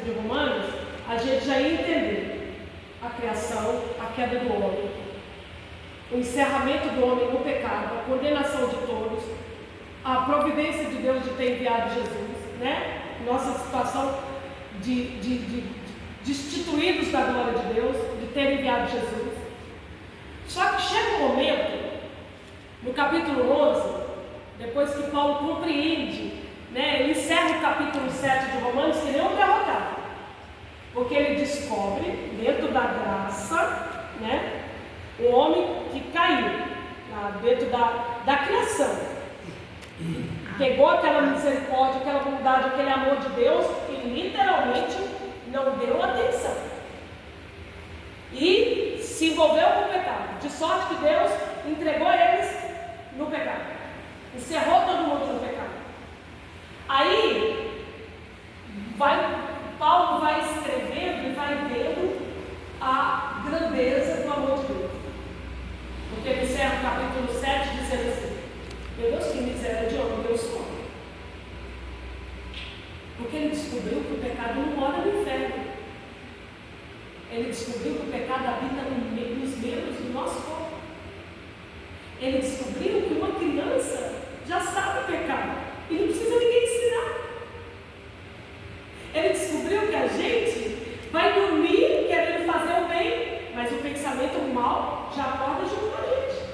de Romanos, a gente já ia entender a criação, a queda do homem, o encerramento do homem no pecado, a condenação de todos, a providência de Deus de ter enviado Jesus, né? Nossa situação de destituídos da glória de Deus, de ter enviado Jesus. Só que chega um momento, no capítulo 11, depois que Paulo compreende, né, ele encerra o capítulo 7 de Romanos, que ele é um derrotado, porque ele descobre, dentro da graça, né, o homem que caiu, dentro da criação, pegou aquela misericórdia, aquela bondade, aquele amor de Deus e literalmente não deu atenção e se envolveu com o pecado, de sorte que Deus entregou eles no pecado, encerrou todo mundo no pecado. Aí Paulo vai escrevendo e vai vendo a grandeza do amor de Deus, porque ele encerra o capítulo 7 dizendo assim: meu Deus, que miséria de homem eu sou. Porque ele descobriu que o pecado não mora no inferno. Ele descobriu que o pecado habita nos membros do nosso corpo. Ele descobriu que uma criança já sabe pecar e não precisa ninguém ensinar. Ele descobriu que a gente vai dormir querendo fazer o bem, mas o pensamento mal já acorda junto com a gente.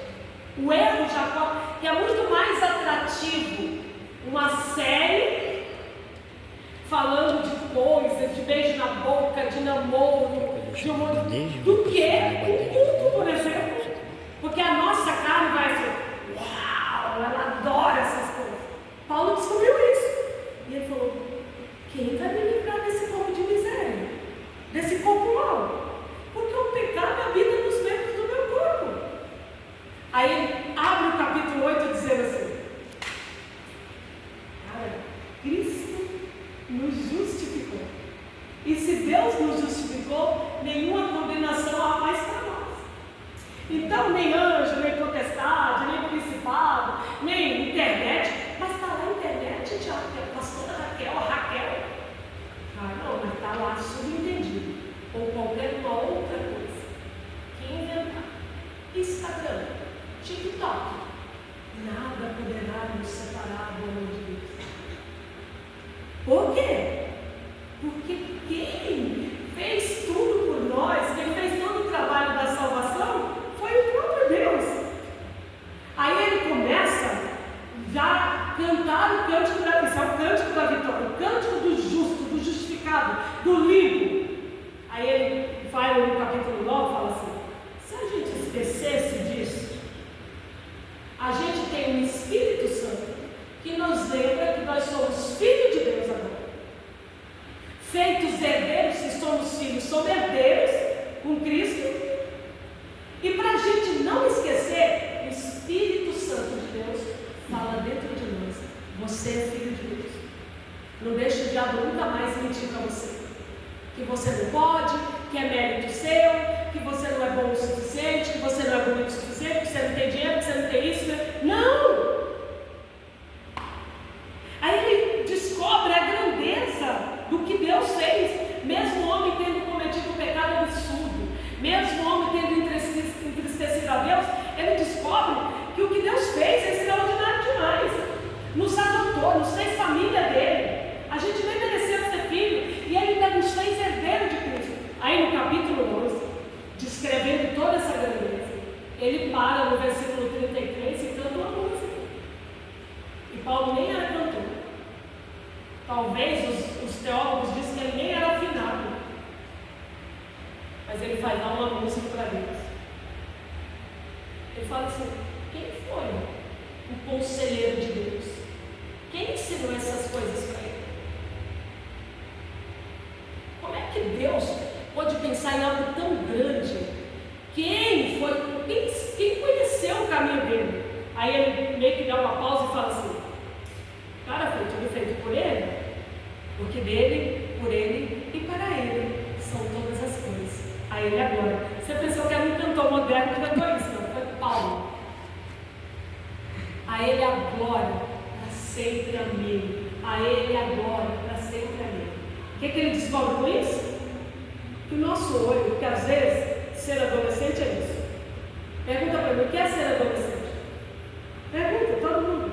O erro já acorda, que é muito mais atrativo uma série falando de coisas, de beijo na boca, de namoro, do que um culto, por exemplo. Porque a nossa carne vai ser, uau, ela adora essas coisas. Paulo descobriu isso. E ele falou: quem vai me livrar desse corpo de miséria? Desse corpo mau? Porque o pecado habita nos membros do meu corpo. Aí ele abre o capítulo 8 dizendo assim: cara, Cristo nos justificou. E se Deus nos justificou, nenhuma condenação há mais para nós. Então, nem anjo, nem potestade, nem principado, nem internet. Mas está lá a internet, já, a pastora Raquel. Ah, não, mas está lá subentendido. Ou qualquer uma outra coisa que inventar. Instagram, TikTok. Nada poderá nos separar do amor de Deus. Por quê? Porque quem fez tudo por nós, quem fez todo o trabalho da salvação, foi o próprio Deus. Aí ele começa já a cantar o cântico da missão, o cântico da vitória, o cântico do justo, do justificado, do limpo. Aí ele vai no capítulo 9 e fala assim: se a gente esquecesse disso, a gente tem um Espírito Santo que nos lembra que nós somos filhos de Deus agora. Feitos herdeiros, se somos filhos, somos herdeiros com Cristo. E para a gente não esquecer, o Espírito Santo de Deus fala dentro de nós: você é filho de Deus. Não deixe o diabo nunca mais mentir para você. Que você não pode, que é mérito seu, que você não é bom o suficiente, que você não é bonito o suficiente, que você não tem dinheiro, que você não tem isso. Não! Aí ele descobre a grandeza do que Deus fez, mesmo o homem tendo cometido um pecado absurdo, mesmo o homem tendo entristecido a Deus, ele descobre que o que Deus fez é extraordinário demais. Nos adotou, nos fez família dele. A gente nem mereceu ser filho e ele ainda nos fez herdeiro de Cristo. Aí no capítulo 11, descrevendo toda essa grandeza, ele para no versículo 33 e canta uma música. E Paulo nem era cantor. Talvez os teólogos dizem que ele nem era afinado. Mas ele vai dar uma música para Deus. Ele fala assim: quem foi o conselheiro de Deus? Quem ensinou essas coisas para ele? Como é que Deus pode pensar em algo tão grande? Quem conheceu o caminho dele? Aí ele meio que dá uma pausa e fala assim: cara, foi tudo feito por ele, porque dele, por ele e para ele são todas as coisas. A ele agora. Você pensou que era um cantor moderno que cantou isso? Não, foi Paulo. A ele a glória para sempre, amém. A ele a glória para sempre, amém. O que ele descobre descobre com isso? Que o nosso olho, porque às vezes ser adolescente é isso. Pergunta para mim, o que é ser adolescente? Pergunta, todo mundo.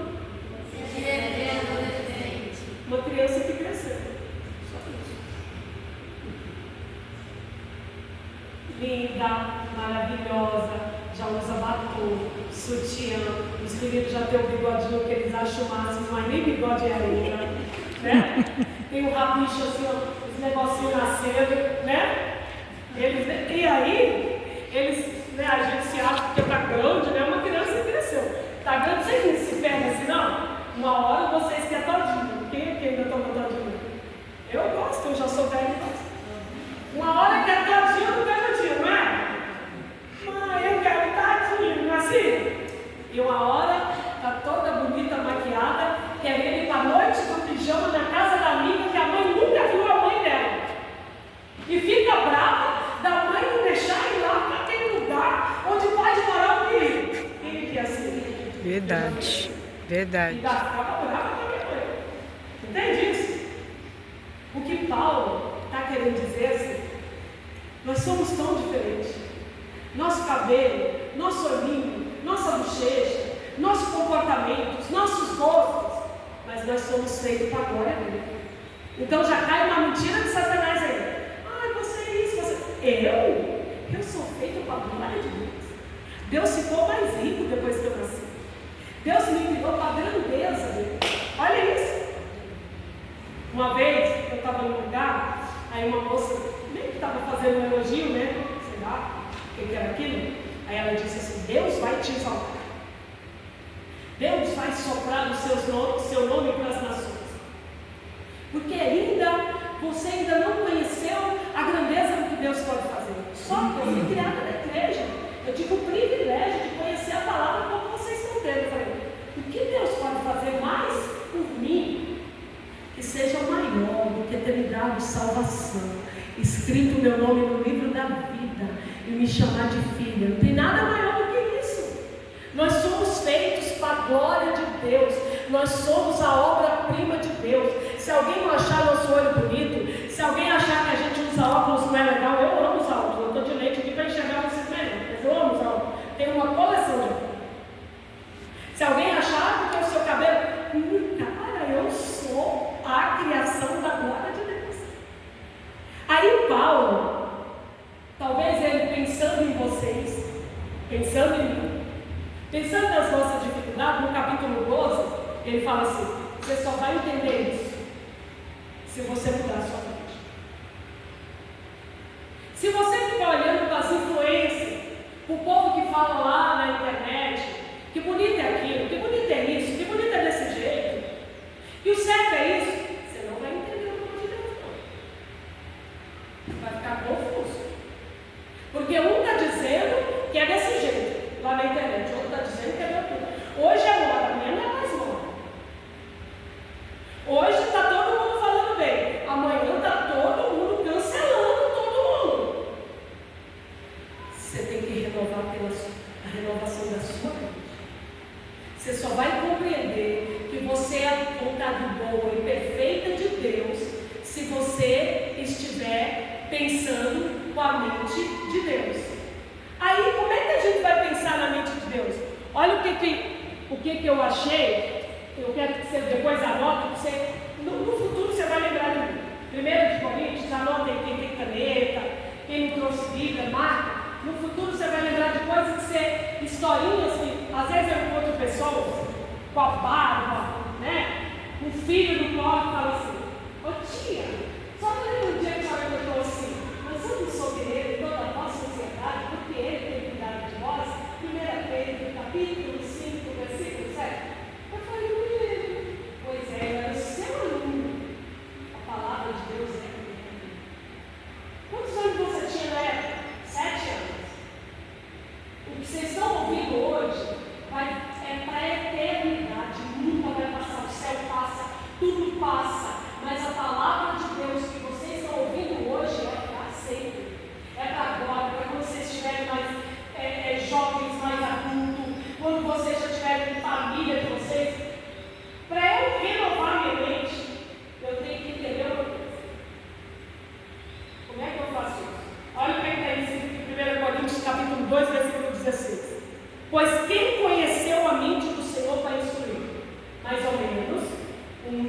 Uma criança que cresceu. Só isso. Linda, maravilhosa, já usa batom, sutiã. Os meninos já têm o bigodinho que eles acham o máximo, mas nem bigode é ainda, né? Tem o rabicho assim, ó, os negocinhos nascendo, né? E aí, a gente se acha que está grande, né? Uma criança que cresceu. Está grande, você se perde assim, não? Uma hora vocês querem todinho. Quem aqui ainda toma todinho? Eu gosto, eu já sou velho. Uma hora quer todinho, eu não quero todinho, não é? Mãe, eu quero todinho, não é assim? E uma hora está toda bonita, maquiada, querendo ir para a noite do pijama na casa da amiga que a mãe nunca viu a mãe dela. E fica brava da mãe não deixar ir lá para aquele lugar onde pode morar o filho. Quem que é assim? Verdade, verdade. E ficava brava com a minha mãe. Entende isso? O que Paulo está querendo dizer assim, nós somos tão diferentes. Nosso cabelo, nosso olhinho, nossa bochecha, nossos comportamentos, nossos gostos, mas nós somos feitos para a glória dele. Então já cai uma mentira de Satanás aí. Você é isso, eu sou feito para a glória de Deus. Deus ficou mais rico depois que eu nasci. Deus me criou para a grandeza dele. Olha isso. Uma vez eu estava num lugar, aí uma moça nem que estava fazendo um elogio, né? Sei lá, o que era aquilo. Aí ela disse assim: Deus vai te exaltar. Deus vai soprar o seu nome para as nações. Porque você ainda não conheceu a grandeza do que Deus pode fazer. Só que eu fui criada na igreja. Eu tive o privilégio de conhecer a palavra como vocês estão tendo. Eu falei, o que Deus pode fazer mais por mim que seja maior do que ter me dado salvação, escrito o meu nome no livro da vida e me chamar de filha? Não tem nada maior do que isso. Nós somos feitos para a glória de Deus. Nós somos a obra-prima de Deus. Se alguém não achar nosso olho bonito, se alguém achar que a gente usa óculos não é legal, eu amo usar óculos. Eu estou de leite aqui para enxergar vocês melhor, mas eu amo usar óculos. Tenho uma coleção de óculos. Se alguém achar que o seu cabelo, cara, eu sou a criação da glória de Deus. Aí Paulo, talvez ele pensando em vocês, pensando em mim, pensando nas nossas dificuldades, no capítulo 12, ele fala assim: você só vai entender isso se você mudar a sua mente. Se você ficar olhando para as influências, para o povo que fala lá na internet, que bonito é aquilo, que bonito é isso, que bonito é desse jeito, que o certo é isso, você não vai entender o nome de Deus, não. Vai ficar confuso. Porque um está dizendo que é desse jeito, lá na internet, o outro está dizendo que é de outro. Hoje é moda, amanhã não é mais moda. Hoje está todo mundo falando bem, amanhã está todo mundo cancelando todo mundo. Você tem que renovar a renovação da sua mente. Você só vai compreender que você é a vontade boa e perfeita de Deus se você estiver pensando com a mente de Deus. Aí, como é que a gente vai pensar na mente de Deus? Olha o que eu achei. Eu quero que você depois anote, você, no futuro você vai lembrar de mim. 1 Coríntios, anote aí quem tem caneta, quem não trouxe Bíblia, marca. No futuro você vai lembrar de coisas que você, historinhas que às vezes eu encontro pessoas com a barba, né? Um filho do pobre fala assim: ô tia, só que lembra um dia que a senhora contou assim, mas eu não sou querer em toda a nossa sociedade, porque ele tem cuidado de nós. 1 Pedro, capítulo 5, versículo 7. Eu falei, pois é, eu era o seu aluno. A palavra de Deus é a minha. Quantos anos você tinha na época? 7 anos. O que vocês estão ouvindo hoje é para a eternidade.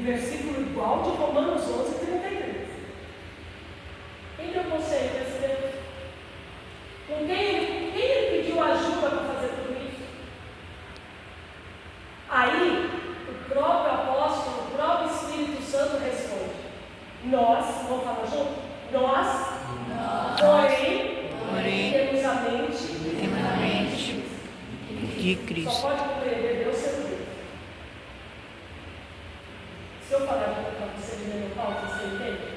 um versículo igual de Romanos 11:33. Quem deu conselho desse Deus? Com quem ele pediu ajuda para fazer tudo isso? Aí, o próprio apóstolo, o próprio Espírito Santo responde: nós, vamos falar junto? Nós, porém, temos a mente de Cristo. Só pode compreender Deus sendo Deus. Se eu falar para você de menopausa, você entende?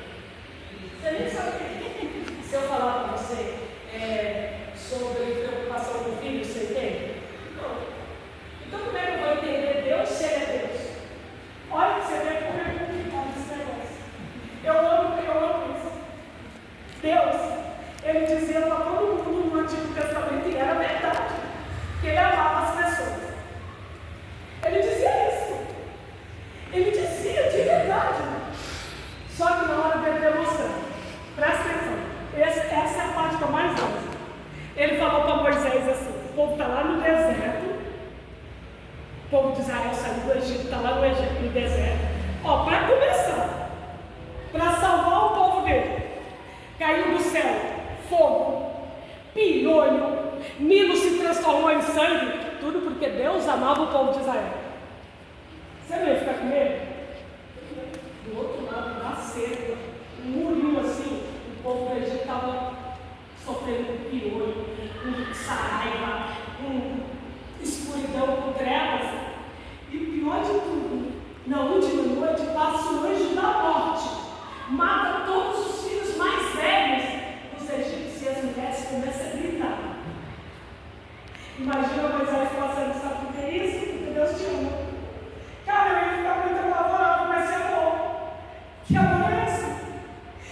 Você nem sabe o que é. Se eu falar para você sobre preocupação com o filho, você entende? Não. Então como é que eu vou entender Deus se Ele é Deus? Olha que você vê como é complicado esse negócio. Eu amo isso. Deus, Ele dizia para todo mundo no Antigo Testamento, e era verdade, que Ele amava as pessoas. Ele dizia isso. Ele dizia de verdade. Só que na hora dele demonstrar, presta atenção, essa é a parte que eu mais gosto. Ele falou para Moisés assim: o povo está lá no deserto, o povo de Israel saiu do Egito, está lá no deserto. Ó, para começar, para salvar o povo dele, caiu do céu fogo, piolho, Nilo se transformou em sangue, tudo porque Deus amava o povo de Israel. Você não ia ficar com medo? Do outro lado da cerca, um murinho assim, o povo do Egito estava sofrendo com piolho, com saraiva, com escuridão, com trevas. E o pior de tudo, na última noite passa o anjo da morte, mata todos os filhos mais velhos dos egípcios e as mulheres começam a gritar. Imagina Moisés passando, sabe o que é isso? Porque Deus te ama. Cara, eu ia ficar muito apavorado com esse amor. Que amor é esse?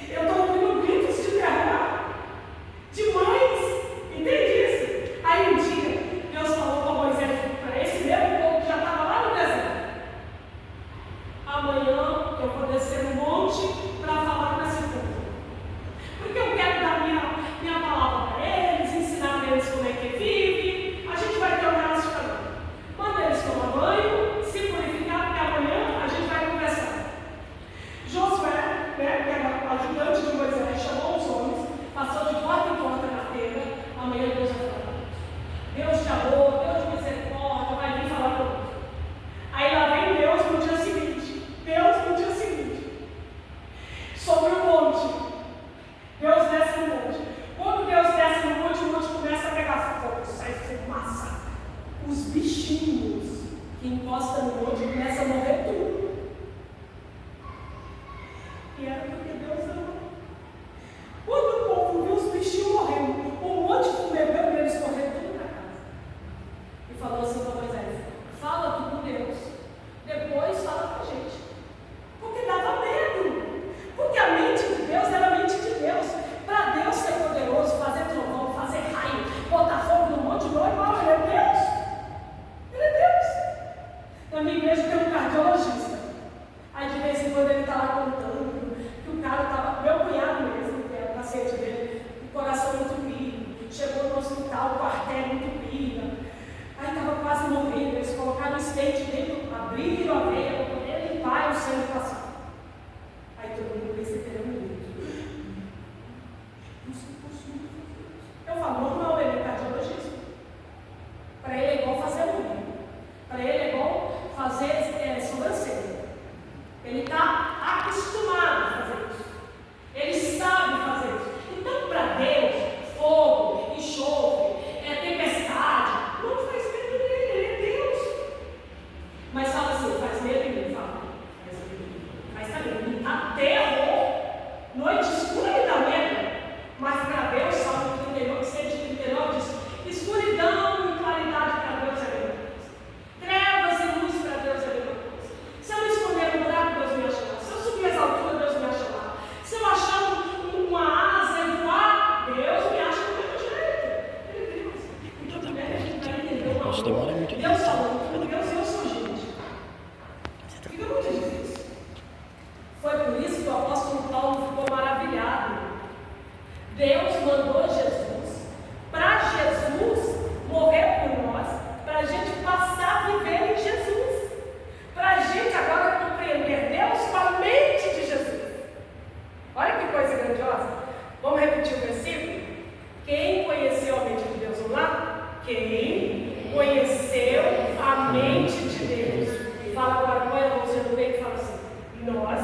Eu estou ouvindo gritos de terror, de mães, entende isso? Aí um dia, Deus falou para Moisés, para esse mesmo povo que já estava lá no deserto: amanhã eu vou descer no monte para falar com esse povo. Porque eu quero dar minha palavra para eles, ensinar para eles como é que vive. A gente vai ter um relacionamento. Manda eles tomar banho, se purificar, porque amanhã a gente vai conversar. Josué, que era ajudante de Moisés, chamou os homens, passou de porta em porta na tenda. Amanhã Deus vai falar. Deus de amor, Deus de misericórdia, vai vir falar conosco. Aí lá vem Deus no dia seguinte. Sobre o monte. Deus desce no monte. Quando Deus desce no monte, o monte começa a pegar fogo, sai fumaça. Os bichinhos que encostam no monte começam a morrer tudo. E era porque Deus amou. Quando o povo viu os bichinhos morrendo, o monte comeu eles correram tudo para casa. E falou assim para Moisés: fala tu com Deus, depois fala com a gente. Porque dava medo. Porque a mente de Deus era a mente de Deus. Para Deus ser poderoso, fazer trovão, fazer raio, botar fogo no monte, não é mal, Ele é Deus. Ele é Deus. Na minha igreja tem um cardiologista. Aí de vez em quando ele está lá contando que o cara estava, meu cunhado mesmo, que era o paciente dele, o coração entupido, chegou no hospital com a artéria entupida, aí estava quase morrendo. Eles colocaram o stent dele, abriram a veia para poder limpar e o sangue passar. Aí todo mundo percebeu muito. Eu falo, normal, ele é cardiologista. Para ele é igual fazer unha. Para ele é igual fazer sobrancelha. Ele está acostumado a fazer isso. Ele sabe fazer isso. Então, para Deus, fogo, enxofre, tempestade, não faz medo dele, Ele é Deus. Mas fala assim, faz medo em mim, fala. Mas também, me dá terror. Noite escura me dá medo. Mas para Deus, Salmo 39, 139 diz: escuridão e claridade para Deus é a mesma coisa. Trevas e luz para Deus é a mesma coisa. Se eu me esconder no buraco, Deus me acha lá. Se eu subir as alturas, Deus me acha lá. Se eu achar uma asa e voar, Deus me acha no meu direito. Ele é Deus. Então, primeiro a gente vai entender o amor. Deus falando com Deus e eu sou gente. Fica muito difícil. Foi por isso que o apóstolo Paulo ficou maravilhado. Deus mandou Jesus para Jesus morrer por nós, para a gente passar a viver em Jesus, para a gente agora compreender Deus grandiosa? Vamos repetir o versículo? Quem conheceu a mente de Deus? Vamos lá? Quem conheceu a mente de Deus? Fala agora, põe a mãozinha no meio e fala assim: nós.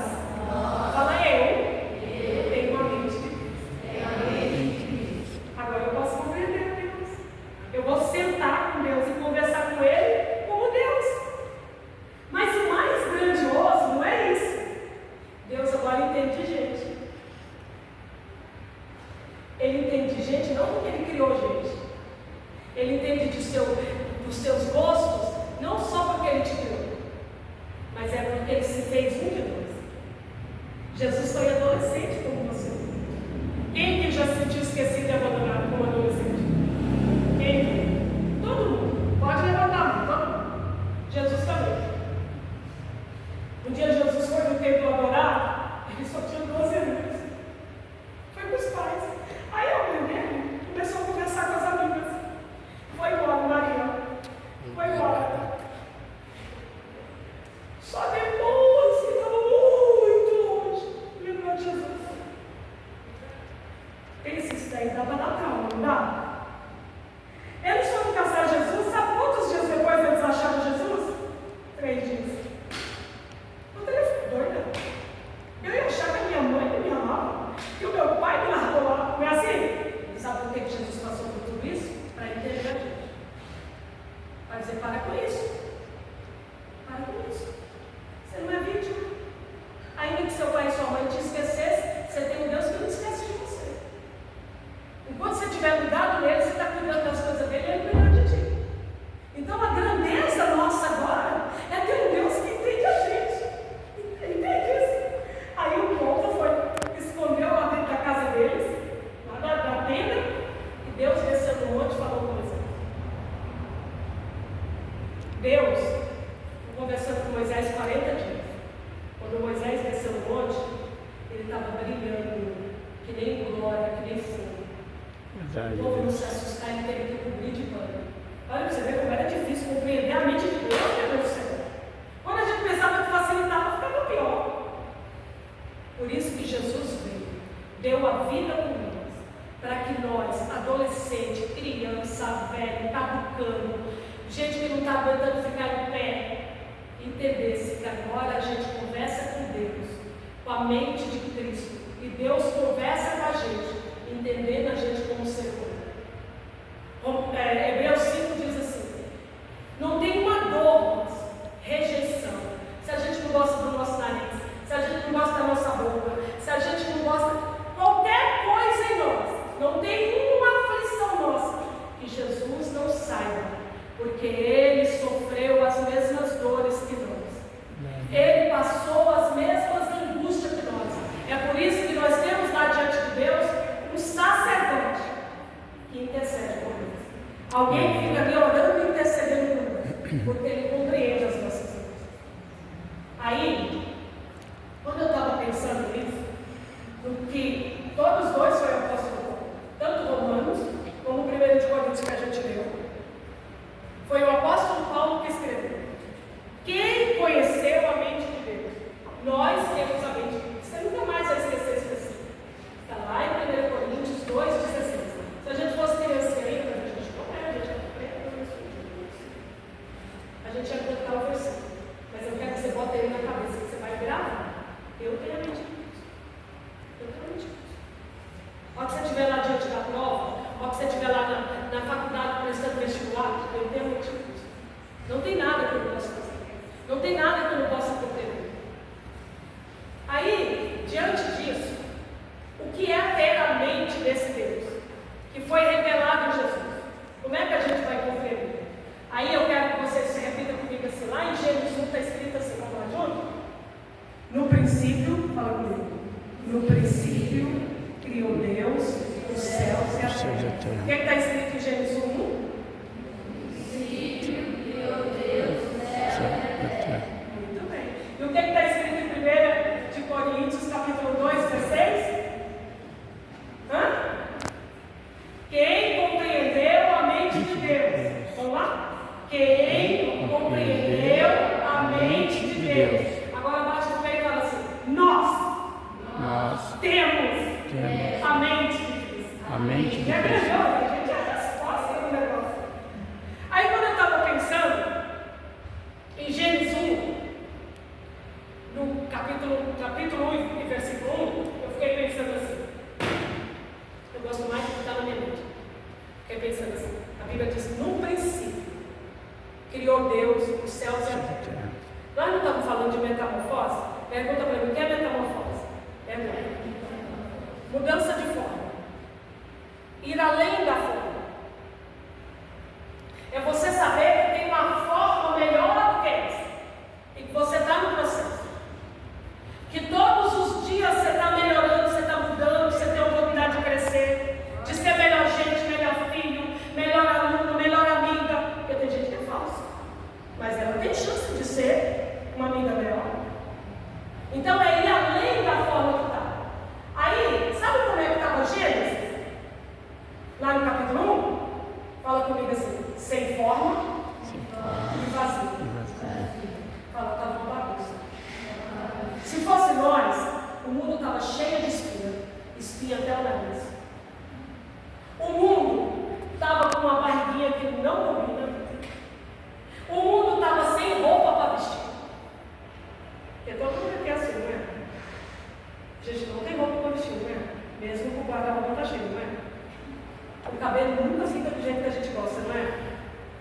Fala eu tenho uma mente de Deus. Agora eu posso compreender Deus. Eu vou sentar com Deus e conversar com Ele como Deus. Mas o mais grandioso não é isso. Deus agora entende de gente. Ele entende de gente não porque Ele criou gente. Ele entende dos seus gostos não só porque Ele te criou, mas é porque Ele se fez um de nós. Jesus foi adolescente como você. Quem que já se sentiu esquecido e abandonado como adolescente? Quem? Todo mundo. Pode levantar a mão, todo mundo. Jesus também. Um dia Jesus foi no templo adorar, ele só tinha 12 anos. Foi com os pais. Aí a mãe dele começou a conversar com as amigas. Foi embora, Maria. Foi embora. Só depois que estava muito longe, lembrou de Jesus. Pensa isso daí, dava Natal, não dá? Eles foram caçar Jesus, sabe quantos dias depois eles acharam Jesus? 3 dias. Eu teria doida. Eu ia achar que a minha mãe não me amava, que o meu pai me largou lá. Não é assim? E sabe por que Jesus passou por tudo isso? Para entender a gente. Para dizer, para com isso. Para com isso. Você não é vítima. Ainda que seu pai e sua mãe te esquecessem, você tem um Deus que não esquece de você. Enquanto você estiver ligado nele, você está cuidando das coisas dele e ele cuida de ti. Então a grandeza nossa agora é ter um Deus que entende a gente. Entende isso? Aí o povo foi, escondeu lá dentro da casa deles, lá da tenda, e Deus desceu no monte e falou com Moisés. Deus conversando com Moisés 40 dias. Quando Moisés desceu no monte, ele estava brilhando, que nem glória, que nem fogo. O povo não se assustar, ele teve que cobrir de pano. Olha para você ver como era difícil compreender a mente de Deus, meu Deus do céu. Quando a gente pensava que facilitava, ficava pior. Por isso que Jesus veio, deu a vida por nós, para que nós, adolescente, criança, velho, caducando, gente que não está aguentando ficar em pé, entendesse que agora a gente conversa com Deus, com a mente de Cristo, e Deus conversa com a gente, entendendo a gente como ser humano. Hebreus 5 diz assim: não tem uma dor, mas rejeição. Se a gente não gosta do nosso nariz, se a gente não gosta da nossa boca, se a gente não gosta qualquer coisa em nós, não tem uma aflição nossa que Jesus não saiba, porque Ele sofreu as mesmas dores que nós. Ele passou as mesmas angústias que nós. É por isso que nós temos lá diante de Deus um sacerdote que intercede por nós. Alguém que fica ali orando e intercedendo por nós, porque Ele compreende as nossas dores. Aí, quando eu estava pensando nisso, no que todos dois foi o apóstolo Paulo, tanto Romanos como o 1 de Coríntios que a gente leu, foi o apóstolo Paulo que escreveu. Quem conheceu a mente de Deus? Nós temos a mente de Deus. Você nunca mais vai esquecer esse versículo. Está lá em 1 Coríntios 2,16. Se a gente fosse criança ainda, a gente não é, a gente aprende. A gente ia cantar o versículo. Mas eu quero que você bote ele na cabeça, que você vai gravar. Eu tenho a mente de Deus. Eu tenho a mente de Deus. Pode você estiver lá diante da prova, pode você estiver lá na faculdade prestando vestibular, eu tenho a mente de Deus. Não tem nada que eu não possa fazer. Não tem nada que eu não possa compreender. Aí, diante disso, o que é ter a mente desse Deus, que foi revelado em Jesus? Como é que a gente vai compreender? Aí eu quero que vocês se repitam comigo assim, lá em Gênesis 1 está escrito assim, vamos lá junto? No princípio, fala comigo, no princípio criou Deus os céus e a terra. O que está escrito em Gênesis 1? Muito bem. E o que está escrito em 1 Coríntios, capítulo 2, 16? Quem compreendeu a mente de Deus? Vamos lá? Quem compreendeu a mente de Deus? Agora bate no peito e fala assim: nós temos Temos A mente de Cristo. a mente de É Cristo. melhor, a gente é a resposta do negócio. Aí quando eu estava pensando em Gênesis 1, no capítulo 1 e versículo 1, eu fiquei pensando assim. Eu gosto mais de estar na minha mente. Fiquei pensando assim. A Bíblia diz, no princípio, criou Deus os céus e a terra. Nós não estamos falando de metamorfose? Pergunta para mim, o que é metamorfose? É mudança de forma. Ir além da forma. É você saber que tem uma forma melhor do que essa. E que você está no processo. Que todos os dias você está melhorando, você está mudando, você tem a oportunidade de crescer, de ser melhor gente, melhor filho, melhor aluno, melhor amiga. Porque tem gente que é falsa. Mas ela tem chance de ser uma amiga melhor. Então é ir além da forma que está. Aí, sabe como é que estava Gênesis? Lá no capítulo 1, fala comigo assim, sem forma e vazio. Fala, estava uma bagunça. Se fosse nós, o mundo estava cheio de espinha até o nariz. O mundo estava com uma barriguinha que não combina. O mundo estava sem roupa para vestir. Porque todo mundo aqui é assim, não é? Gente, não tem roupa para vestir, não é? Mesmo com o guarda-roupa está cheio, não é? O cabelo nunca fica do jeito que a gente gosta, não é?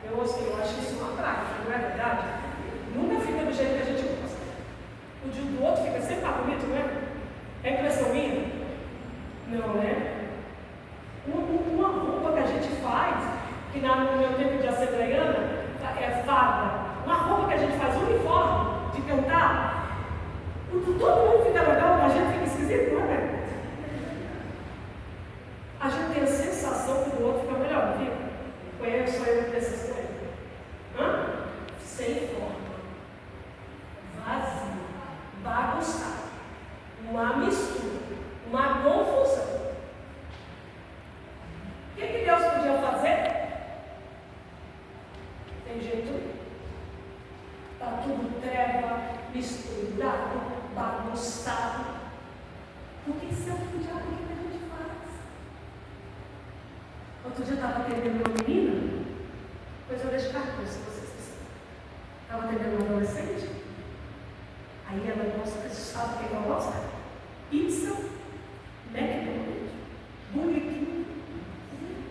Eu acho que isso é uma prática, não é verdade? Nunca fica do jeito que a gente gosta. O do outro fica sempre bonito, não é? É impressão minha? Não, né? Uma roupa que a gente faz, que no meu tempo de assembleiana, é farda. Uma roupa que a gente faz uniforme de cantar, todo mundo fica legal, a gente fica esquisito, não é? A gente tem a sensação que o outro fica melhor, viu? Conheço eu dessas coisas. Sem forma, vazio, bagunçado, uma mistura, uma confusão. O que Deus podia fazer? Tem jeito? Está tudo treva, misturado, bagunçado. O que você podia fazer? O que a gente faz? Outro dia eu estava atendendo uma menina, depois eu deixo cartão, se vocês quiserem. Estava atendendo uma adolescente, aí ela gosta, sabe o que ela gosta? Pizza, McDonald's, Burger King,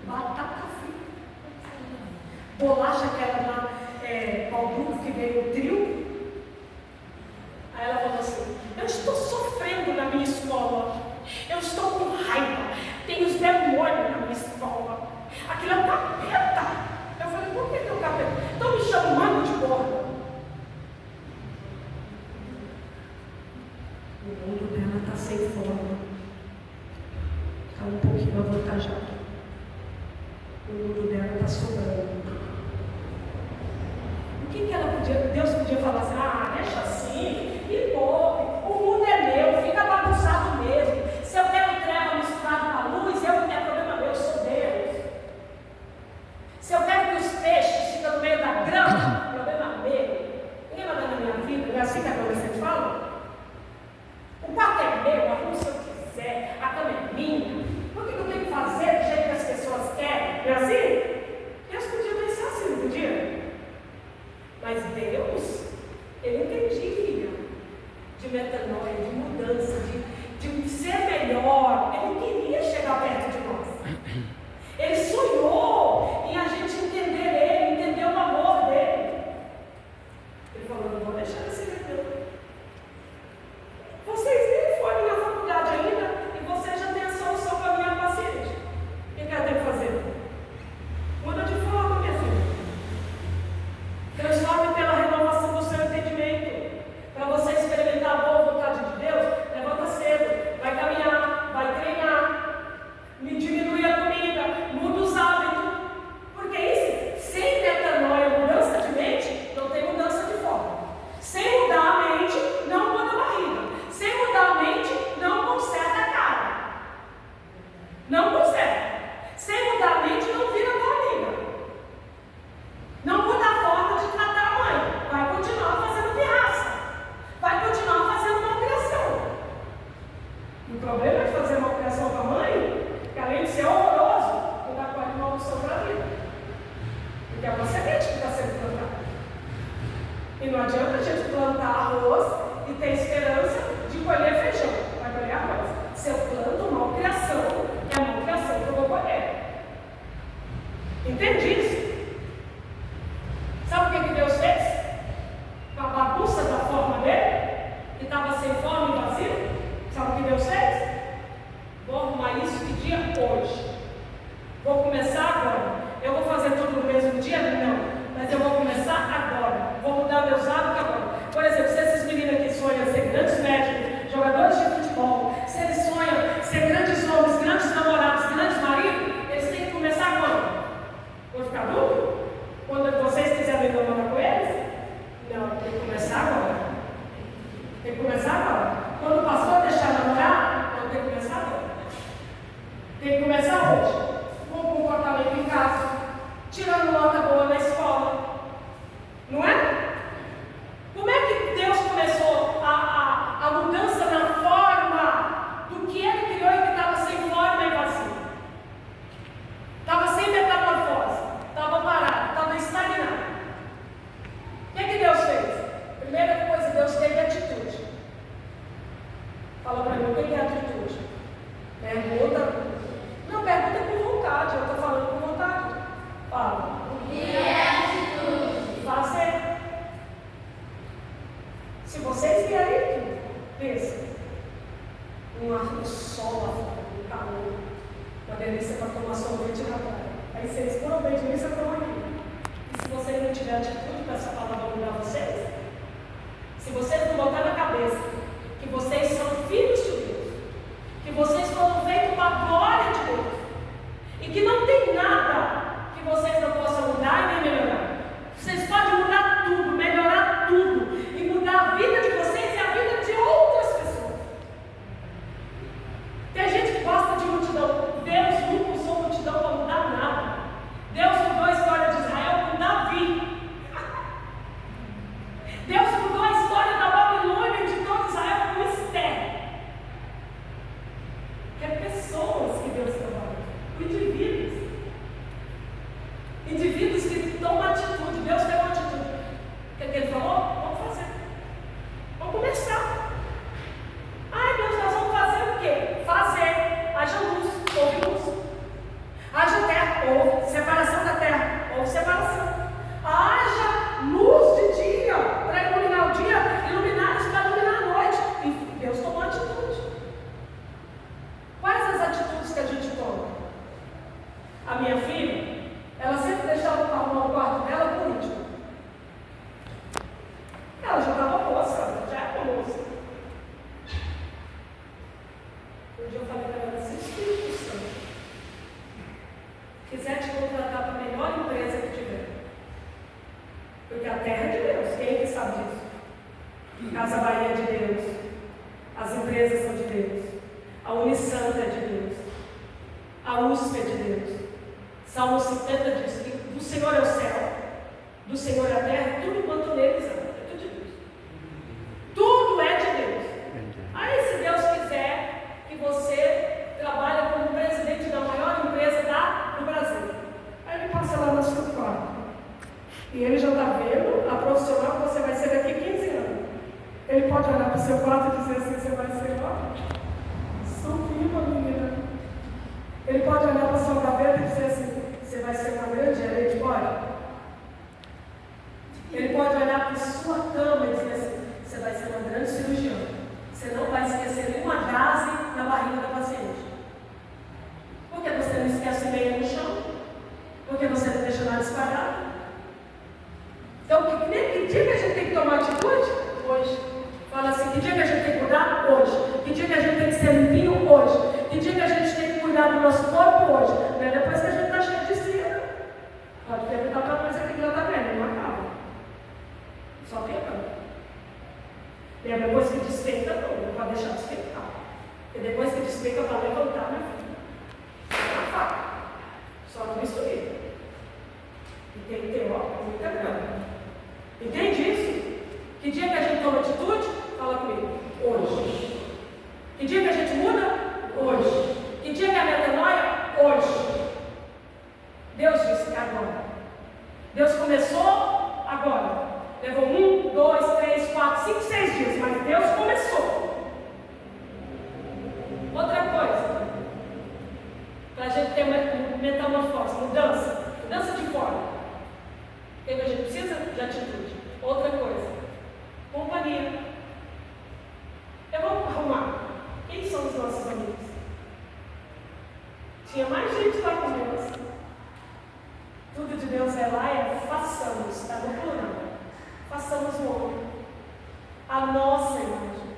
batata frita, bolacha aquela lá, qual grupo que veio o trio. Aí ela falou assim, eu estou sofrendo na minha escola, eu estou com raiva, tem os demônios na minha escola, aquilo é capeta. Eu falei, por que é o capeta? Estão me chamando de gorda. O mundo dela está sem forma, está um pouquinho avantajado. O mundo dela está sobrando. O que ela podia, Deus podia falar assim, deixa assim, e poupe, o mundo é meu, fica bagunçado mesmo. Se eu quero treva misturado com a luz, é problema meu, eu sou Deus. Se eu quero que os peixes fiquem no meio da grama, problema meu. Ninguém manda na minha vida, não é assim que a adolescente fala? O quarto é meu, arrumo se eu quiser, a cama é minha. Por que eu tenho que fazer do jeito que as pessoas querem? Não é assim? Deus dia hoje. Vou começar agora. Eu vou fazer tudo no mesmo dia? Não. Mas eu vou começar agora. Vou mudar meus hábitos agora. Por exemplo, se esses meninos aqui sonham ser grandes médicos, jogadores de futebol, se eles sonham ser grandes homens, grandes namorados, grandes maridos, eles têm que começar agora. Vou ficar adulto? Quando vocês quiserem namorar com eles? Não, tem que começar agora. Tem que começar agora. Quando o pastor deixar namorar, não tem que começar agora. Tem que começar hoje. Com um comportamento em casa, tirando nota boa na escola. Não é? Como é que Deus começou a mudança na forma do que Ele criou e que estava sem forma e vazio? Estava sem metamorfose, estava parado, estava estagnado. O que Deus fez? Primeira coisa, Deus teve atitude. Fala para mim, o que é atitude? Pergunta. Não, pergunta com vontade, eu estou falando com vontade. Fala. O que é atitude? Fazer. Se vocês vierem aqui, pensa. Um sol lá fora, um calor, uma delícia para tomar sorvete na praia. Aí vocês, por obediência, estão aqui. E se vocês não tiverem atitude para essa palavra mudar vocês, se vocês não botarem na cabeça que vocês são filhos de Deus, que vocês foram feitos para a glória de Deus, e que não tem nada que vocês não possam mudar e nem melhorar. Vocês podem mudar tudo, melhorar tudo, e mudar a vida de vocês e a vida de outras pessoas. Tem gente que gosta de multidão. Deus nunca usou multidão para mudar nada. Deus mudou a história de Israel com Davi. Deus mudou a história da Babilônia de todo Israel com Esther. É pessoas que Deus trabalha, indivíduos. Indivíduos que tomam atitude. Deus tem uma atitude. O que Ele falou? Vamos fazer. Vamos começar. Ai, Deus, nós vamos fazer o quê? Fazer. Haja luz, houve luz. Haja terra, houve separação da terra, houve separação. Haja luz de dia para iluminar o dia, iluminares para iluminar a noite. E Deus tomou atitude. Quais as atitudes que a gente toma? A minha filha, ela sempre deixava o carro no quarto dela por último. Ela já estava moça, já era moça. Um dia eu falei para ela, se Espírito Santo quiser te contratar para a melhor empresa que tiver, porque a terra é de Deus, quem é que sabe disso? Casa Bahia é de Deus, as empresas são de Deus, a Unisanta é de Deus, a USP é de Deus. Salmo 50 diz que do Senhor é o céu, do Senhor é a terra, tudo quanto neles é tudo de Deus. Tudo é de Deus. Aí, se Deus quiser que você trabalhe como presidente da maior empresa do Brasil, aí ele passa lá no seu quarto. E ele já está vendo a profissional que você vai ser daqui 15 anos. Ele pode olhar para o seu quarto e dizer assim, você vai ser ótimo. São viva, menina. Ele pode olhar para a sua gaveta e dizer assim, você vai ser uma grande gerente, pode? Ele pode olhar para a sua cama e dizer assim, você vai ser uma grande cirurgiã. Você não vai esquecer nenhuma gase na barriga da paciente. Por que você não esquece meia no chão? Por que você não deixa nada espalhado? Então, que dia que a gente tem que tomar atitude? Hoje. Fala assim, que dia que a gente tem que mudar? Hoje. Que dia que a gente tem que ser limpinho? Hoje. Que dia que a gente tem que cuidar do nosso corpo? Hoje. Não é depois que a gente está cheio de cera. Pode perguntar para nós aqui que já está vendo, não acaba. Só pegando. E é depois que despeita, não pode deixar despencar. Porque depois que despeita, para levantar, minha filha. É faca. Só não destruir. E tem que ter, muita grana. Entende isso? Que dia que a gente toma atitude? Fala comigo. Hoje. Que dia que a gente muda? Hoje. Que dia que a metanoia? Hoje. Deus disse que agora. Deus começou agora. Levou 1, 2, 3, 4, 5, 6 dias, mas Deus começou. Outra coisa, para a gente ter uma metamorfose, mudança de forma. O que a gente precisa? De atitude. Outra coisa, companhia. Eu vou arrumar. Quem são os nossos amigos? Tinha mais gente lá com Deus. Tudo de Deus é lá, é façamos, está no plural. Façamos o homem a nossa imagem.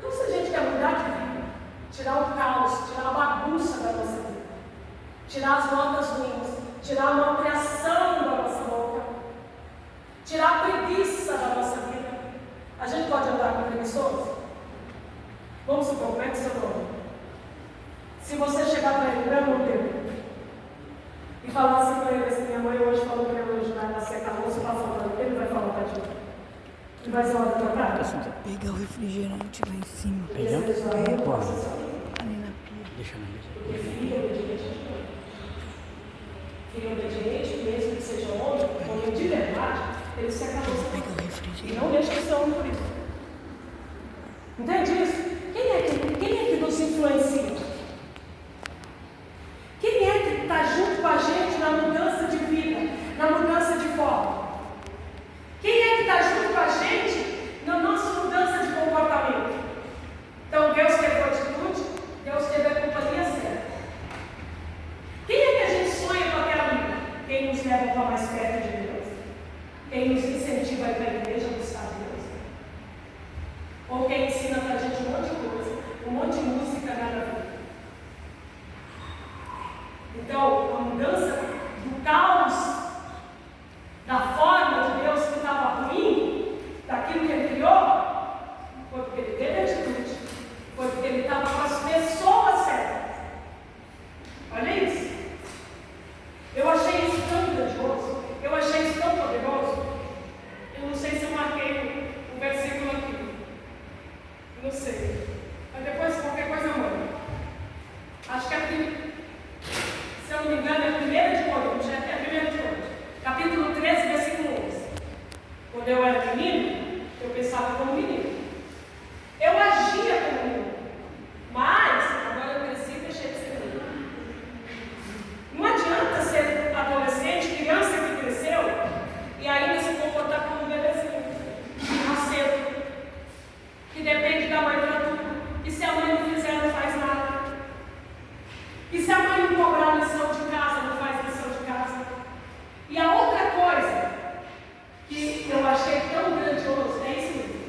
Não se a gente quer mudar de vida, tirar o caos, tirar a bagunça da nossa vida, tirar as notas ruins, tirar a malcriação da nossa boca, tirar a preguiça da nossa vida. A gente pode andar com preguiçoso? Vamos supor, como é que seu nome? Se você chegar para ele, meu Monteiro, e falar assim para ele, assim, minha mãe hoje falou que eu hoje vai nascer a louça para falando, ele vai falar para ti. Ele vai ser hora da tua cara? Pegar o refrigerante lá em cima. Pegando? Ali na pia. Deixa na mesa. Porque filho obediente, mesmo que seja homem de verdade, ele se acabou de Pegar o e refrigerante. não deixa de ser homem por isso. Entende isso? Quem é que nos influencia? Quem é que está junto com a gente na mudança de vida, na mudança de forma? Quem é que está junto com a gente na nossa mudança de comportamento? Então Deus teve a atitude, Deus teve a companhia certa. Quem é que a gente sonha com aquela vida? Quem nos leva para mais perto de Deus? Quem nos incentiva a ir para a igreja buscar Deus? Ou quem ensina para a gente um monte de coisa, um monte de música nada a ver? Então, a mudança do caos, da forma de Deus que estava ruim, daquilo que Ele criou, foi porque Ele teve atitude, foi porque Ele estava com as pessoas certas. Olha isso. Eu achei isso tão grandioso, eu achei isso tão poderoso. Eu não sei se eu marquei o versículo aqui. Não sei. Mas depois, qualquer coisa eu mando. Acho que aqui, se eu não me engano, é 1 de Coríntios, é 1 de Coríntios. Capítulo 13, versículo 11. Quando eu era menino, eu pensava como menino. Eu agia como menino. Mas, agora eu cresci e deixei de ser menino. Não adianta ser adolescente, criança que cresceu, e ainda se comportar como um bebezinho, nasceu, que depende da mãe para tudo. E se a mãe não fizer, não faz nada. E se a mãe não cobrar lição de casa, não faz lição de casa. E a outra coisa que eu achei tão grandioso, é isso mesmo.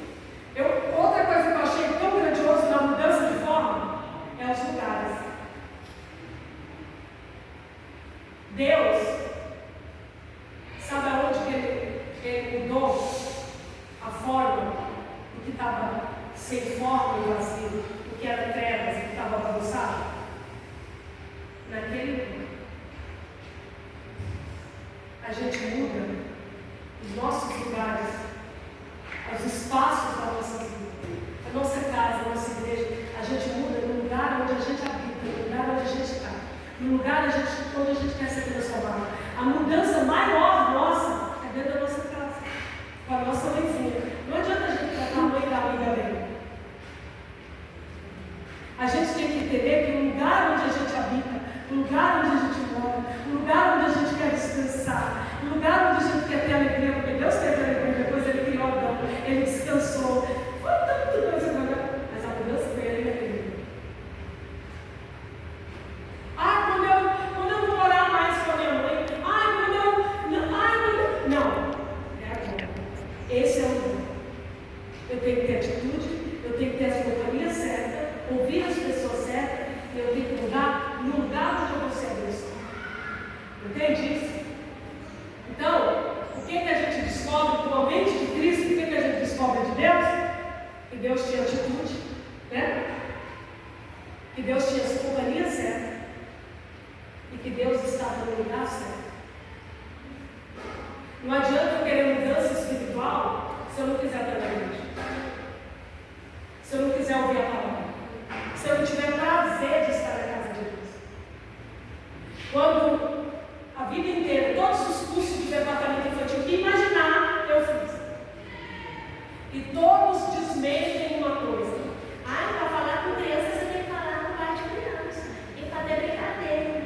Outra coisa que eu achei tão grandioso na mudança de forma é os lugares. Deus, sabe aonde que ele mudou a forma do que estava sem forma e vazio, do que era trevas e que estava bagunçado? Naquele lugar. A gente muda os nossos lugares, os espaços da nossa vida, a nossa casa, a nossa igreja. A gente muda no lugar onde a gente habita, no lugar onde a gente está, no lugar onde a gente quer ser transformado. A mudança maior nossa é dentro da nossa casa, com a nossa mãezinha. Não adianta a gente tratar a mãe da amiga dele. A gente tem que entender que o lugar onde a gente habita, o lugar onde a gente mora, o lugar onde a gente quer descansar, o lugar onde a gente quer ter alegria, porque Deus teve alegria, depois Ele criou Adão, Ele descansou. Foi tanta coisa, mas a mudança foi ali naquele lugar. Quando eu não morar mais com a minha mãe, não. É agora. Esse é o lugar. Eu tenho que ter atitude, eu tenho que ter as companhias certas, ouvir as pessoas certas, e eu tenho que mudar no lugar onde eu vou ser abençoado. Entende isso? Então, o que a gente descobre com a mente de Cristo? O que a gente descobre de Deus? Que Deus tinha atitude, né? Que Deus tinha as companhias certas e que Deus estava no lugar certo. Não adianta eu querer mudança espiritual se eu não quiser estar na igreja, se eu não quiser ouvir a palavra, se eu não tiver prazer de estar na casa de Deus. Quando a vida inteira, todos os cursos de departamento infantil que imaginar, eu fiz. E todos desmentem uma coisa. Para falar com criança, você tem que falar com parte de criança. Tem que fazer brincadeira.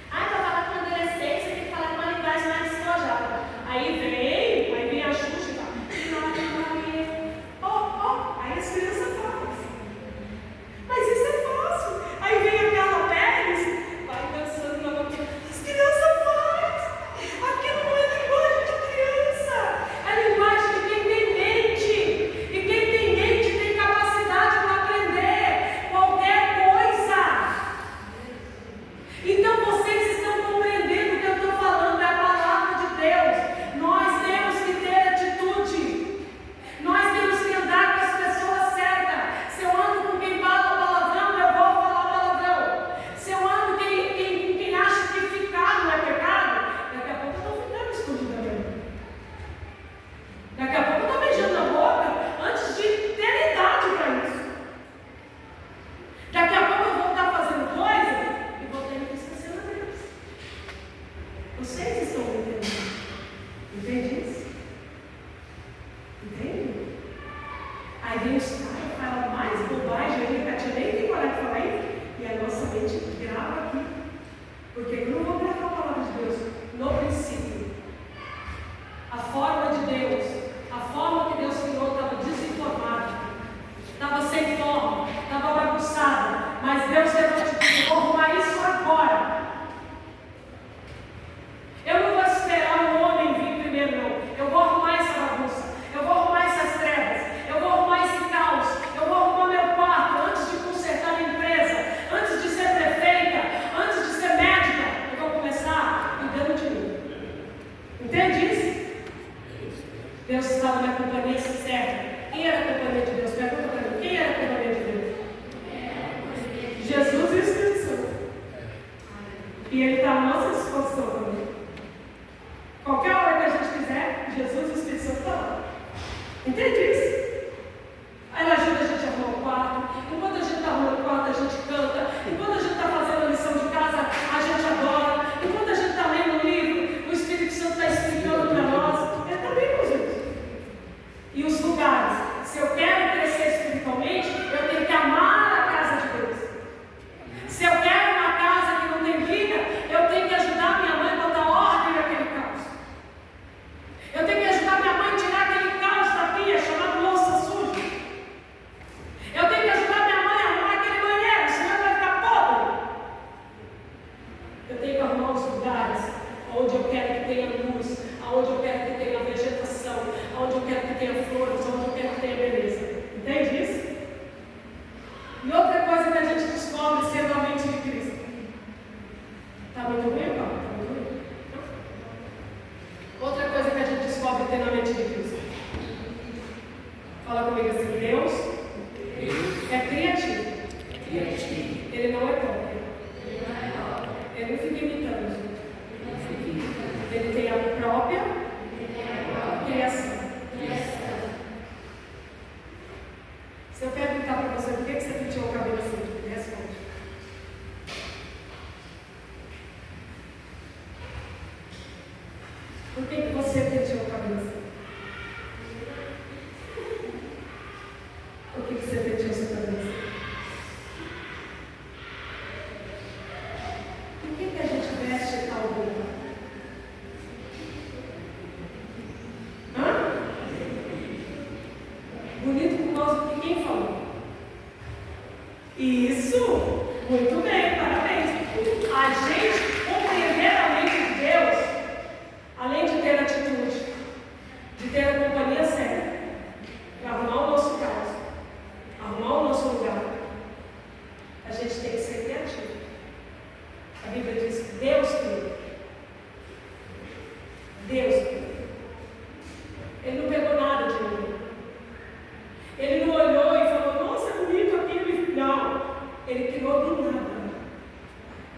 Para falar com adolescente, você tem que falar com uma linguagem mais despojada. Aí vem a Xuxa E Ele está à nossa disposição também. Qualquer hora que a gente quiser, Jesus e o Espírito Santo está lá. Entende isso? Aí ele ajuda a gente a arrumar o quarto. Enquanto a gente está arrumando o quarto, a gente canta. Enquanto a gente está fazendo a lição de casa, a gente adora. Enquanto a gente está lendo um livro, o Espírito Santo está explicando para nós. Ele está bem com a gente. E os lugares. Se eu quero crescer espiritualmente, eu tenho que amar a casa de Deus. Se eu quero uma casa que não tem briga, eu tenho que ajudar minha mãe a botar ordem naquele caos. Eu tenho que ajudar minha mãe a tirar aquele caos da pia chamado louça suja. Eu tenho que ajudar minha mãe a arrumar aquele banheiro, senão vai ficar podre. Eu tenho que arrumar os lugares onde eu quero que tenha luz, onde eu quero que tenha vegetação, onde eu quero que tenha flores, onde eu quero que tenha beleza. Entende isso? E outra coisa que a gente descobre sendo a mente de Cristo. Está muito bem, Paulo? Está muito bem? Outra coisa que a gente descobre tendo a mente de Cristo. Fala comigo assim, Deus é criativo. Ele não é cópia. Ele não fica imitando, gente. Ele tem a própria criação. Se eu perguntar para você por que você penteou o cabelo assim, me responde. Por que você penteou o cabelo assim? Por que você penteou o seu cabelo assim? Por que a gente veste tal roupa? Hã? Bonito por causa de quem falou? Isso! Muito bem, parabéns. A gente compreender a mente de Deus, além de ter atitude, de ter a companhia certa, para arrumar o nosso caso, arrumar o nosso lugar, a gente tem que ser criativo. A Bíblia diz que Deus criou. Deus criou. Ele não pegou nada de ninguém. Ele não olhou e falou, nossa, é bonito aquilo. Não. Ele criou do nada.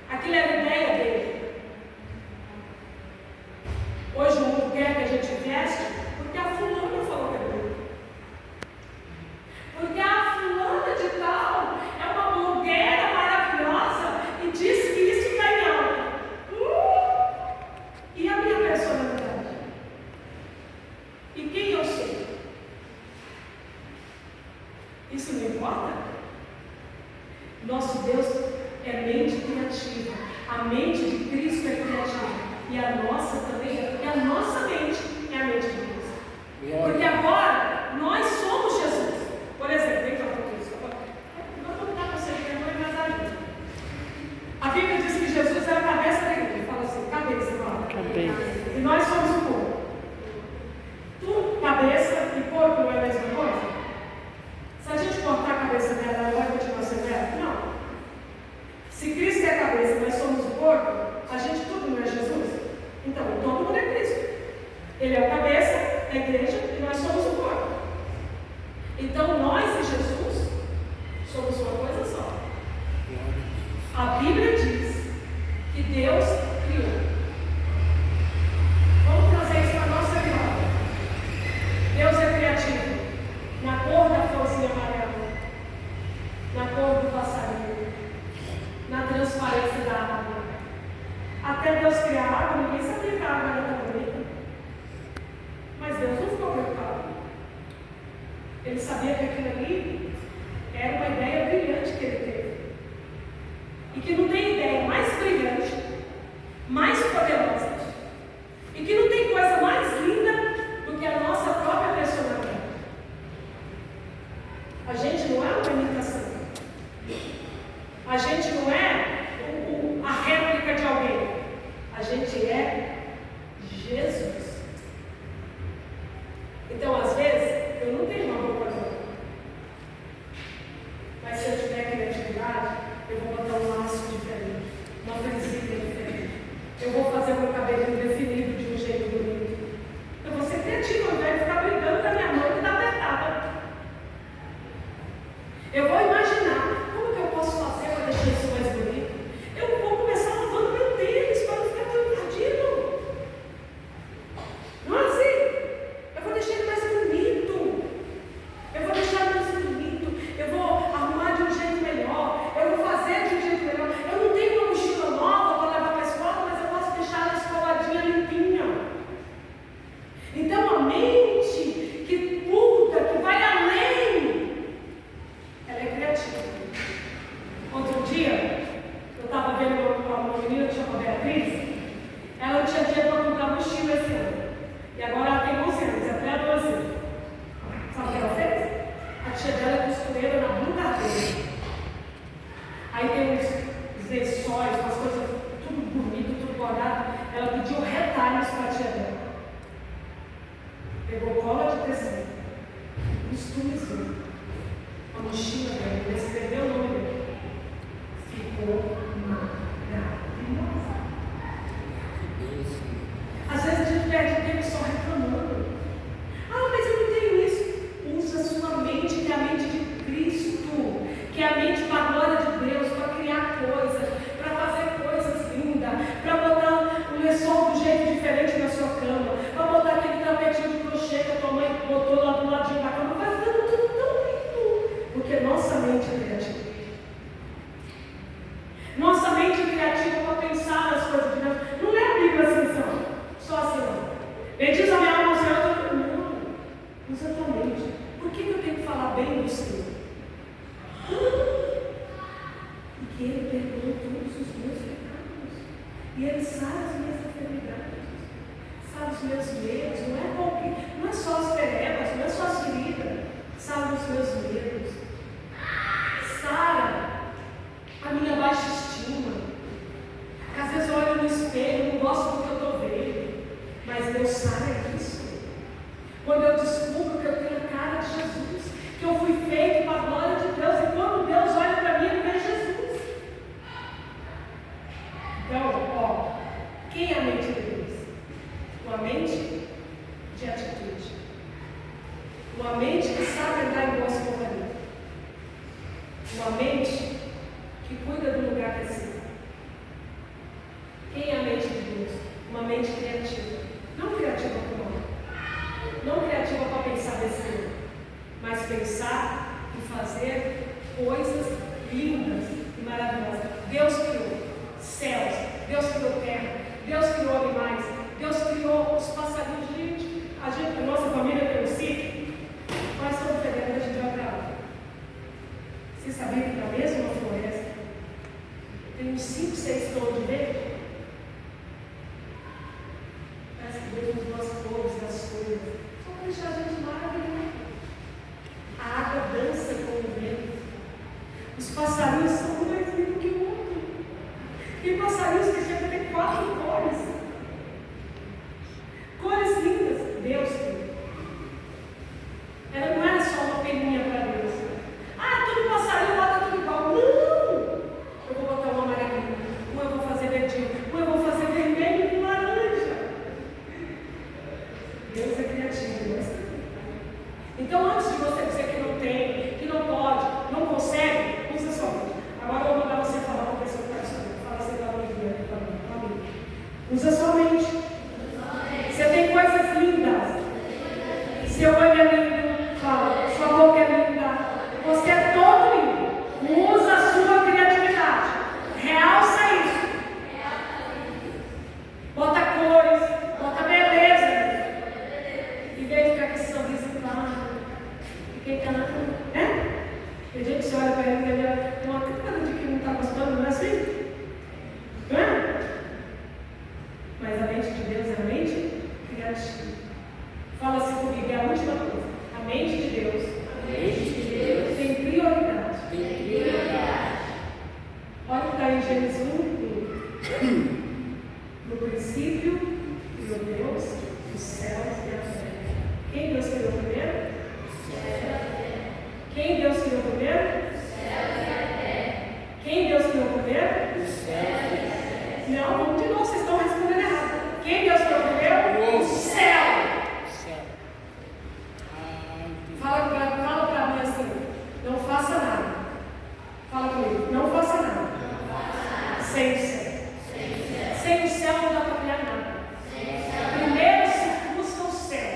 Aquilo era a ideia dele. Hoje o mundo quer que a gente veste porque a fulana falou que é bonito. Porque a fulana de tal é uma blogueira maravilhosa e diz que isso está em alta. E a minha personalidade? E quem eu sou? Isso não importa? Nosso Deus é mente criativa. A mente de Cristo é criativa. E a nossa também é, porque a nossa mente é a mente de Cristo. Porque agora nós somos Jesus. Por exemplo, vem cá para isso. Não vou contar para você que é mais ajuda. A Bíblia diz que Jesus é a cabeça da igreja. Fala assim, cabeça, fala. Cabeça. E nós somos o corpo. Tu, cabeça e corpo não é a mesma coisa? Se a gente cortar a cabeça dela, ela vai continuar sendo ela? Não. Se Cristo é a cabeça e nós somos o corpo, a gente tudo não é Jesus? Então, todo mundo é Cristo. Ele é a cabeça da igreja e nós somos o corpo. Então, nós e Jesus somos uma coisa só. A Bíblia diz que Deus criou. Vamos trazer isso para a nossa vida. Deus é criativo. Na cor da florzinha amarela, na cor do passarinho, na transparência da água. Até Deus criar a água, ninguém sabia que a água era tão bonita. Mas Deus não ficou preocupado. Ele sabia que aquilo ali era uma ideia brilhante que ele teve. E que não tem ideia mais brilhante, mais poderosa, e que não tem coisa mais linda do que a nossa própria personalidade. A gente não é uma imitação. A gente não é a réplica de alguém. A gente é Jesus. Então, às vezes, eu não tenho uma roupa nova. Mas se eu tiver criatividade, eu vou botar um laço diferente, uma presilha diferente. Eu vou fazer meu cabelo definido de um jeito bonito. Eu vou ser criativa, ao invés de ficar brigando com a minha mãe que dá apertada. Eu vou imaginar como que eu posso fazer para deixar isso mais bonito. Eu vou começar lavando meu tênis. E agora ela tem 11 anos, até a 12. Sabe o que ela fez? A tia dela é costureira na brincadeira. Aí tem os lençóis, umas coisas tudo bonito, tudo bordado. Ela pediu retalhos para a tia dela. Pegou cola de tecido, costumizou a mochila dela, escreveu o nome dele. Ficou maravilhosa. Às vezes a gente perde tempo só reclamando. Ah, mas eu não tenho isso. Usa a sua mente, que é a mente de Cristo, que é a mente para a glória de Deus, para criar coisas, para fazer coisas lindas, para botar um lençol do jeito diferente na sua cama, para botar aquele tapetinho de crochê que a tua mãe botou lá do ladinho da cama, vai ficando tudo tão lindo, porque nossa mente é criativa. Nossa mente é criativa para pensar nas coisas de Deus. Não é a Bíblia assim, só assim, não. Bendiz a minha alma, Senhor. Não, usa a tua mente. Por que eu tenho que falar bem do Senhor? Porque Ele perdoou todos os meus pecados. E Ele sabe as minhas enfermidades. Sabe os meus medos. Não é só as perebas, não é só as feridas. Sabe os meus medos. Sara a minha baixa estima. Às vezes eu olho no espelho e não gosto do que eu estou vendo. Mas Deus sabe disso. Quando eu descubro que eu tenho a cara de Jesus, que eu fui feito para a glória de Deus, e quando Deus olha para mim, Ele vê Jesus. Então, quem é a mente de Deus? Uma mente de atitude. Uma mente que sabe andar em boas companhias. Uma mente que cuida do lugar que é seu. Quem é a mente de Deus? Uma mente criativa. Não criativa para o mal. Não criativa para pensar besteira. Mas pensar e fazer coisas lindas e maravilhosas. Deus criou céus. Deus criou terra. Deus criou animais. Deus criou os passarinhos. A nossa família tem um sítio. Nós estamos fedendo, a gente vai para lá. Você sabia que na mesma floresta tem uns 5, 6 tons de verde? Parece que Deus nos deu as cores das coisas. Só para deixar a gente maravilhosa. A água dança com o vento. Os passarinhos são um mais lindos que o outro. Tem passarinhos que chegam a ter 4 cores. Cores lindas. Deus criou. Ela não era só uma peninha para Deus. Ah, tudo passarinho, bota tudo igual. Não! Eu vou botar uma amarelinha, eu vou fazer verdinho, eu vou fazer vermelho e laranja. Deus é criativo, Deus é. Então, antes de você dizer que não tem, que não pode, não consegue, usa sua mente. Agora eu vou mandar você falar para a pessoa que está estudando. Fala assim para mim. Usa sua mente. Você tem coisas lindas. Seu olho é lindo, fala. Sua boca é linda. Você é todo lindo. Usa a sua criatividade. Realça isso. Bota cores, bota beleza. Em vez de ficar com esse sorriso claro. Fiquei calado, né? Tem gente que você olha para ele e ele tem uma cara de que não está gostando, não é assim? Não é? Mas a mente de Deus é a mente criativa. Fala assim comigo, é a última coisa. A mente de Deus. Tem prioridade. Olha o que está em Gênesis 1. No princípio, criou Deus os céus e a terra. Quem Deus criou primeiro? Quem Deus criou primeiro? Quem Deus criou primeiro? Não, vamos de novo, vocês estão respondendo errado. Quem Deus criou primeiro? O céu. Fala para mim assim, não faça nada. Fala comigo, não faça nada. Sem o céu. Sem o céu não dá para criar nada. Primeiro se busca o céu.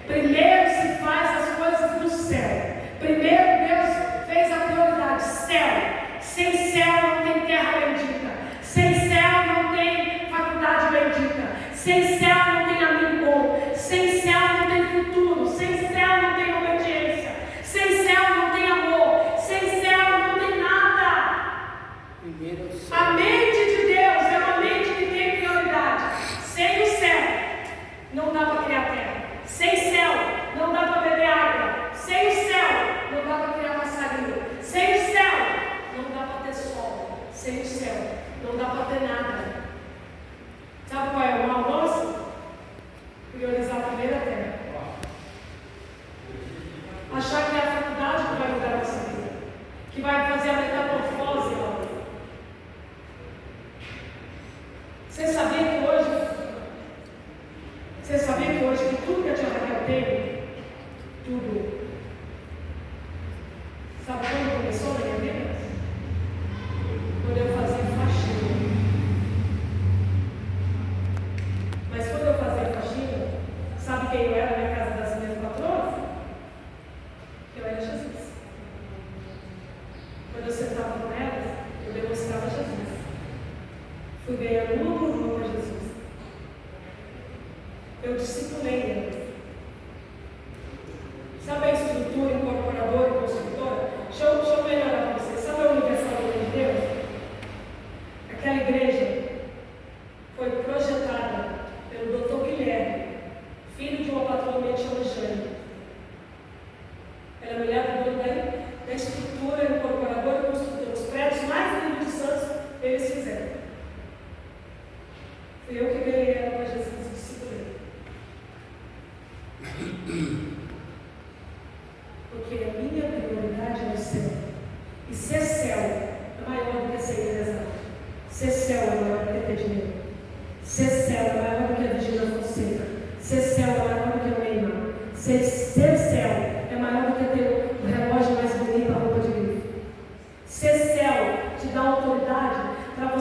Primeiro se faz as coisas do céu. Primeiro Deus fez a prioridade, céu. Sem céu não tem terra bendita. Sem céu não tem faculdade bendita. Sem céu não tem amigo bom. Sem céu não tem futuro. Sem céu não tem obediência. Sem céu não tem amor. Sem céu não tem nada. A mente de Deus é uma mente que tem prioridade. Sem o céu não dá para criar terra.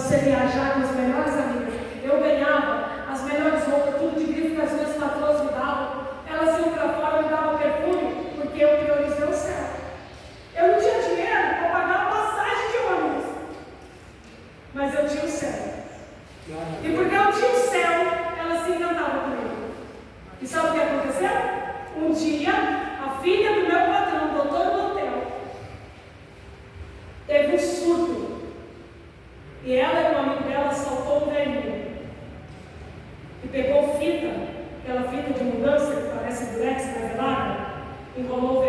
você viajar com as melhores amigas. Eu ganhava as melhores roupas, tudo de grife que as minhas patroas me davam. Elas iam para fora, me davam perfume, porque eu priorizei o céu. Eu não tinha dinheiro para pagar a passagem de ônibus, mas eu tinha o céu. E porque eu tinha o céu, elas se encantavam comigo. E sabe o que aconteceu? Um dia, a filha do meu patrão, o doutor do hotel, teve um surto. E ela e um amigo dela assaltou um velhinho. E pegou fita, aquela fita de mudança que parece durex navelada, enrolou o